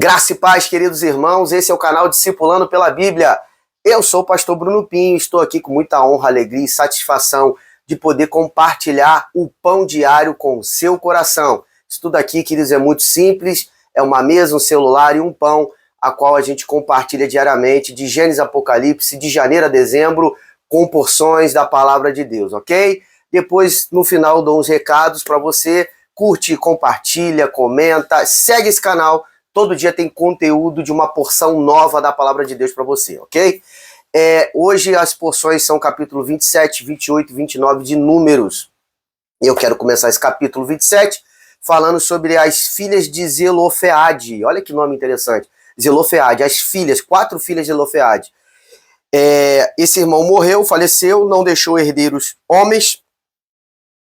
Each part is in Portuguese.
Graça e paz, queridos irmãos, esse é o canal Discipulando pela Bíblia. Eu sou o pastor Bruno Pinho, estou aqui com muita honra, alegria e satisfação de poder compartilhar o pão diário com o seu coração. Isso tudo aqui, queridos, é muito simples, é uma mesa, um celular e um pão, a qual a gente compartilha diariamente, de Gênesis a Apocalipse, de janeiro a dezembro, com porções da palavra de Deus, ok? Depois, no final, eu dou uns recados para você. Curte, compartilha, comenta, segue esse canal. Todo dia tem conteúdo de uma porção nova da palavra de Deus para você, ok? Hoje as porções são capítulo 27, 28 e 29 de Números. Eu quero começar esse capítulo 27 falando sobre as filhas de Zelofeade. Olha que nome interessante. Zelofeade, as filhas, 4 filhas de Zelofeade. Esse irmão morreu, faleceu, não deixou herdeiros homens,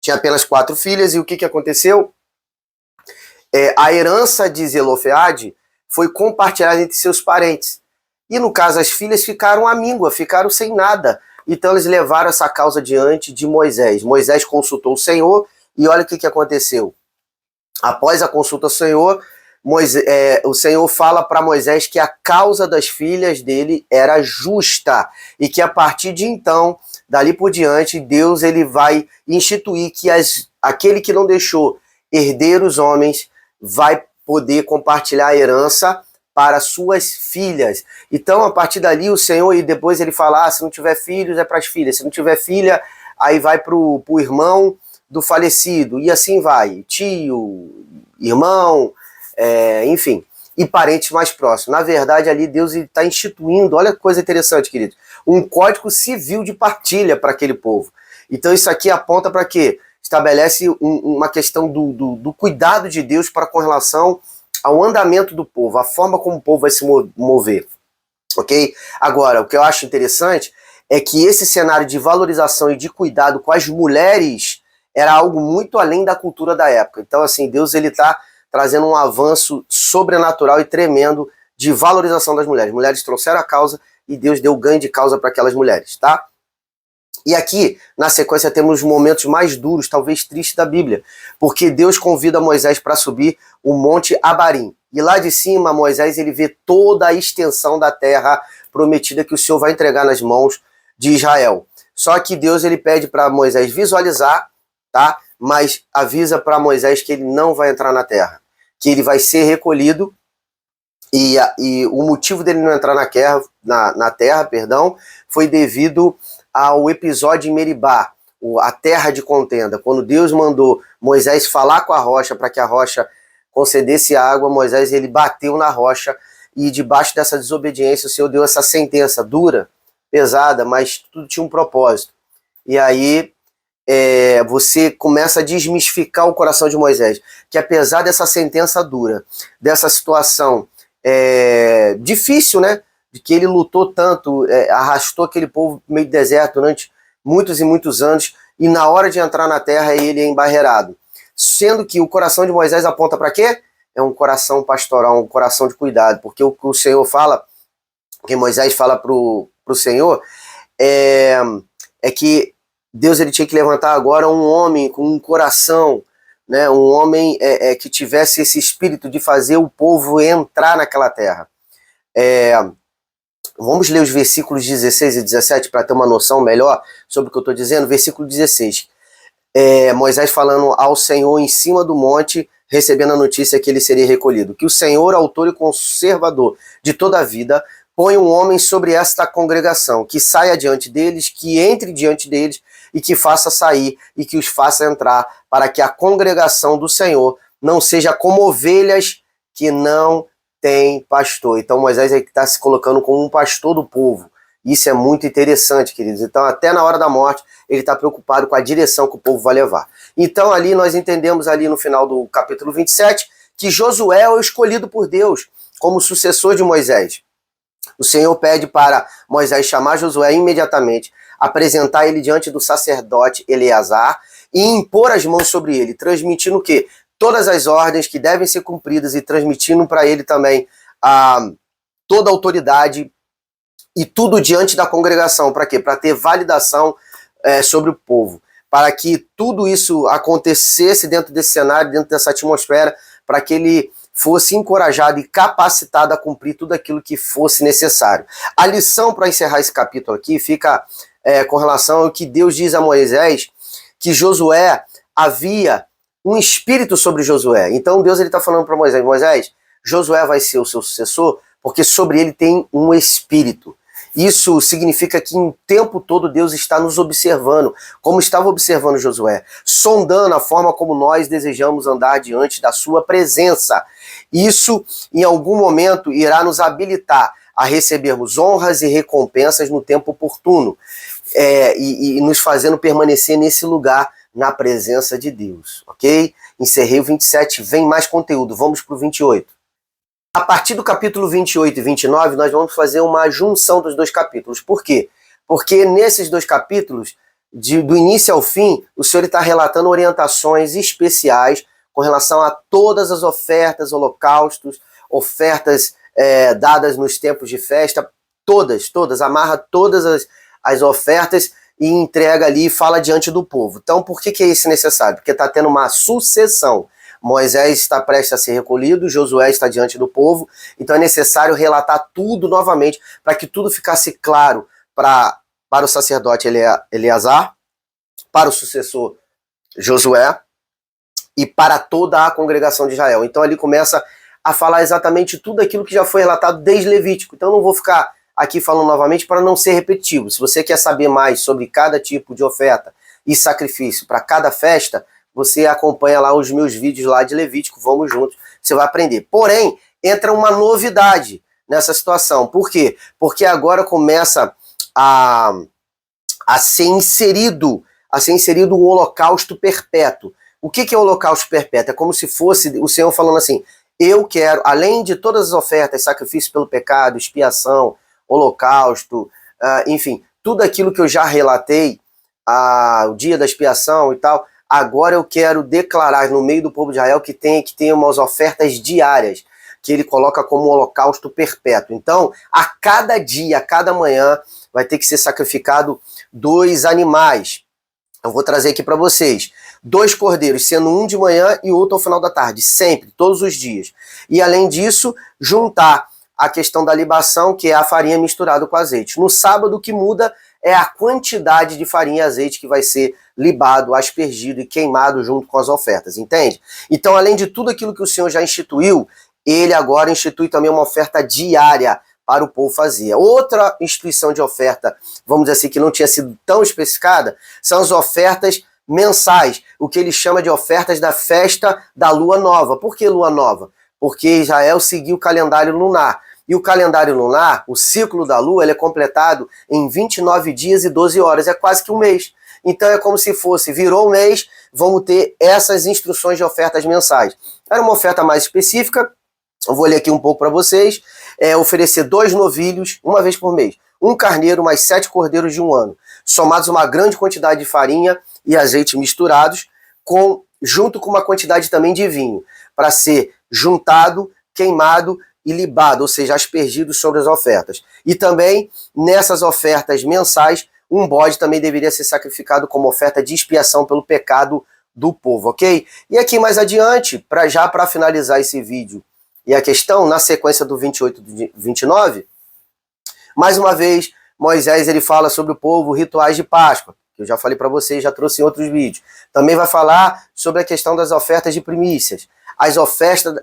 tinha apenas 4 filhas, e o que aconteceu? A herança de Zelofeade foi compartilhada entre seus parentes. E no caso, as filhas ficaram à míngua, ficaram sem nada. Então eles levaram essa causa diante de Moisés. Moisés consultou o Senhor e olha o que aconteceu. Após a consulta do Senhor, o Senhor fala para Moisés que a causa das filhas dele era justa e que a partir de então, dali por diante, Deus ele vai instituir que aquele que não deixou herdeiros homens vai poder compartilhar a herança para suas filhas. Então, a partir dali, o Senhor, e depois ele fala, se não tiver filhos, é para as filhas. Se não tiver filha, aí vai para o irmão do falecido. E assim vai. Tio, irmão, enfim. E parentes mais próximos. Na verdade, ali Deus está instituindo, olha que coisa interessante, querido, um código civil de partilha para aquele povo. Então, isso aqui aponta para quê? Estabelece uma questão do cuidado de Deus com relação ao andamento do povo, a forma como o povo vai se mover, ok? Agora, o que eu acho interessante é que esse cenário de valorização e de cuidado com as mulheres era algo muito além da cultura da época. Então, assim, Deus ele está trazendo um avanço sobrenatural e tremendo de valorização das mulheres. Mulheres trouxeram a causa e Deus deu ganho de causa para aquelas mulheres, tá? E aqui, na sequência, temos os momentos mais duros, talvez tristes da Bíblia, porque Deus convida Moisés para subir o Monte Abarim. E lá de cima, Moisés ele vê toda a extensão da terra prometida que o Senhor vai entregar nas mãos de Israel. Só que Deus ele pede para Moisés visualizar, tá? Mas avisa para Moisés que ele não vai entrar na terra, que ele vai ser recolhido, e o motivo dele não entrar na terra, foi devido ao episódio em Meribá, a terra de contenda. Quando Deus mandou Moisés falar com a rocha para que a rocha concedesse água, Moisés ele bateu na rocha e debaixo dessa desobediência o Senhor deu essa sentença dura, pesada, mas tudo tinha um propósito. E aí você começa a desmistificar o coração de Moisés, que apesar dessa sentença dura, dessa situação difícil, né? De que ele lutou tanto, arrastou aquele povo meio deserto durante muitos e muitos anos, e na hora de entrar na terra ele é embarreirado. Sendo que o coração de Moisés aponta para quê? É um coração pastoral, um coração de cuidado, porque o que o Senhor fala, que Moisés fala para o Senhor, é que Deus ele tinha que levantar agora um homem com um coração, né, um homem que tivesse esse espírito de fazer o povo entrar naquela terra. Vamos ler os versículos 16 e 17 para ter uma noção melhor sobre o que eu estou dizendo. Versículo 16. Moisés falando ao Senhor em cima do monte, recebendo a notícia que ele seria recolhido. Que o Senhor, autor e conservador de toda a vida, põe um homem sobre esta congregação, que saia diante deles, que entre diante deles, e que faça sair, e que os faça entrar, para que a congregação do Senhor não seja como ovelhas que não tem pastor. Então Moisés está se colocando como um pastor do povo. Isso é muito interessante, queridos. Então até na hora da morte ele está preocupado com a direção que o povo vai levar. Então ali nós entendemos ali no final do capítulo 27 que Josué é o escolhido por Deus como sucessor de Moisés. O Senhor pede para Moisés chamar Josué imediatamente, apresentar ele diante do sacerdote Eleazar e impor as mãos sobre ele, transmitindo o quê? Todas as ordens que devem ser cumpridas e transmitindo para ele também toda a autoridade e tudo diante da congregação. Para quê? Para ter validação sobre o povo. Para que tudo isso acontecesse dentro desse cenário, dentro dessa atmosfera, para que ele fosse encorajado e capacitado a cumprir tudo aquilo que fosse necessário. A lição para encerrar esse capítulo aqui fica com relação ao que Deus diz a Moisés, que Josué havia um espírito sobre Josué. Então Deus está falando para Moisés, Moisés, Josué vai ser o seu sucessor porque sobre ele tem um espírito. Isso significa que em tempo todo Deus está nos observando, como estava observando Josué, sondando a forma como nós desejamos andar diante da sua presença. Isso, em algum momento, irá nos habilitar a recebermos honras e recompensas no tempo oportuno, e nos fazendo permanecer nesse lugar, na presença de Deus, ok? Encerrei o 27, vem mais conteúdo, vamos para o 28. A partir do capítulo 28 e 29, nós vamos fazer uma junção dos dois capítulos. Por quê? Porque nesses dois capítulos, do início ao fim, o Senhor está relatando orientações especiais com relação a todas as ofertas, holocaustos, ofertas dadas nos tempos de festa, todas, amarra todas as ofertas e entrega ali e fala diante do povo. Então, por que é isso necessário? Porque está tendo uma sucessão. Moisés está prestes a ser recolhido, Josué está diante do povo, então é necessário relatar tudo novamente para que tudo ficasse claro para o sacerdote Eleazar, para o sucessor Josué e para toda a congregação de Israel. Então ali começa a falar exatamente tudo aquilo que já foi relatado desde Levítico. Então não vou ficar aqui falando novamente para não ser repetitivo. Se você quer saber mais sobre cada tipo de oferta e sacrifício para cada festa, você acompanha lá os meus vídeos lá de Levítico, vamos juntos, você vai aprender. Porém, entra uma novidade nessa situação. Por quê? Porque agora começa a ser inserido o holocausto perpétuo. O que é o holocausto perpétuo? É como se fosse o Senhor falando assim, eu quero, além de todas as ofertas, sacrifício pelo pecado, expiação, holocausto, enfim, tudo aquilo que eu já relatei, o dia da expiação e tal, agora eu quero declarar no meio do povo de Israel que tem umas ofertas diárias, que ele coloca como holocausto perpétuo. Então, a cada dia, a cada manhã, vai ter que ser sacrificado 2 animais. Eu vou trazer aqui para vocês. 2 cordeiros, sendo um de manhã e outro ao final da tarde, sempre, todos os dias. E além disso, juntar a questão da libação, que é a farinha misturada com azeite. No sábado, o que muda é a quantidade de farinha e azeite que vai ser libado, aspergido e queimado junto com as ofertas, entende? Então, além de tudo aquilo que o Senhor já instituiu, ele agora institui também uma oferta diária para o povo fazer. Outra instituição de oferta, vamos dizer assim, que não tinha sido tão especificada, são as ofertas mensais, o que ele chama de ofertas da festa da lua nova. Por que lua nova? Porque Israel seguiu o calendário lunar. E o calendário lunar, o ciclo da lua, ele é completado em 29 dias e 12 horas, é quase que um mês. Então é como se fosse, virou um mês, vamos ter essas instruções de ofertas mensais. Era uma oferta mais específica, eu vou ler aqui um pouco para vocês, oferecer 2 novilhos, uma vez por mês, 1 carneiro mais 7 cordeiros de 1 ano, somados uma grande quantidade de farinha e azeite misturados, junto com uma quantidade também de vinho, para ser juntado, queimado e libado, ou seja, aspergido sobre as ofertas. E também, nessas ofertas mensais, um bode também deveria ser sacrificado como oferta de expiação pelo pecado do povo, ok? E aqui mais adiante, para finalizar esse vídeo e a questão, na sequência do 28 e 29, mais uma vez, Moisés ele fala sobre o povo, rituais de Páscoa, que eu já falei para vocês, já trouxe em outros vídeos. Também vai falar sobre a questão das ofertas de primícias, as ofertas,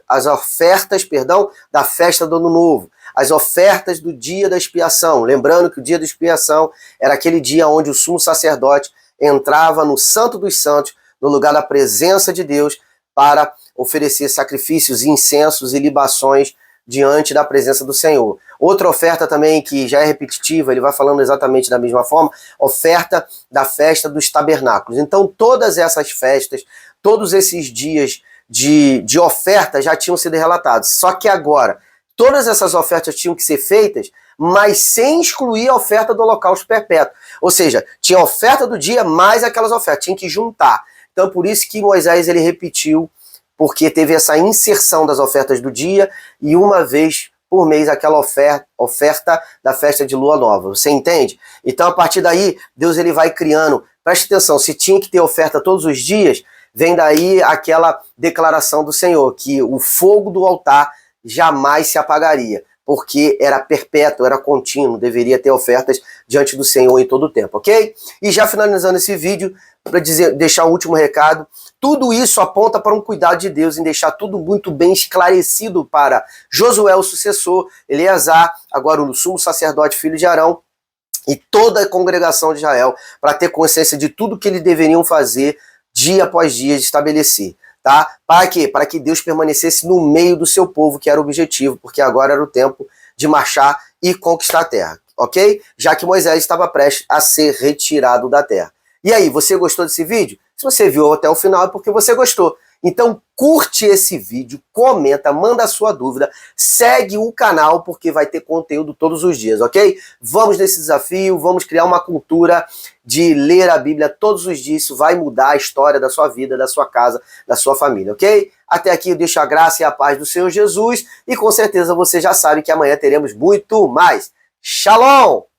da festa do Ano Novo, as ofertas do dia da expiação. Lembrando que o dia da expiação era aquele dia onde o sumo sacerdote entrava no Santo dos Santos, no lugar da presença de Deus, para oferecer sacrifícios, incensos e libações diante da presença do Senhor. Outra oferta também que já é repetitiva, ele vai falando exatamente da mesma forma, oferta da festa dos tabernáculos. Então todas essas festas, todos esses dias de oferta já tinham sido relatados. Só que agora, todas essas ofertas tinham que ser feitas, mas sem excluir a oferta do holocausto perpétuo. Ou seja, tinha a oferta do dia mais aquelas ofertas, tinha que juntar. Então por isso que Moisés ele repetiu, porque teve essa inserção das ofertas do dia e uma vez por mês aquela oferta da festa de lua nova. Você entende? Então a partir daí, Deus ele vai criando, preste atenção, se tinha que ter oferta todos os dias, vem daí aquela declaração do Senhor, que o fogo do altar jamais se apagaria, porque era perpétuo, era contínuo, deveria ter ofertas diante do Senhor em todo o tempo, ok? E já finalizando esse vídeo, para deixar um último recado, tudo isso aponta para um cuidado de Deus em deixar tudo muito bem esclarecido para Josué, o sucessor, Eleazar, agora o sumo sacerdote, filho de Arão, e toda a congregação de Israel, para ter consciência de tudo que eles deveriam fazer dia após dia, de estabelecer. Tá? Para quê? Para que Deus permanecesse no meio do seu povo, que era o objetivo, porque agora era o tempo de marchar e conquistar a terra, ok? Já que Moisés estava prestes a ser retirado da terra. E aí, você gostou desse vídeo? Se você viu até o final é porque você gostou. Então curte esse vídeo, comenta, manda a sua dúvida, segue o canal porque vai ter conteúdo todos os dias, ok? Vamos nesse desafio, vamos criar uma cultura de ler a Bíblia todos os dias, isso vai mudar a história da sua vida, da sua casa, da sua família, ok? Até aqui eu deixo a graça e a paz do Senhor Jesus e com certeza você já sabe que amanhã teremos muito mais. Shalom!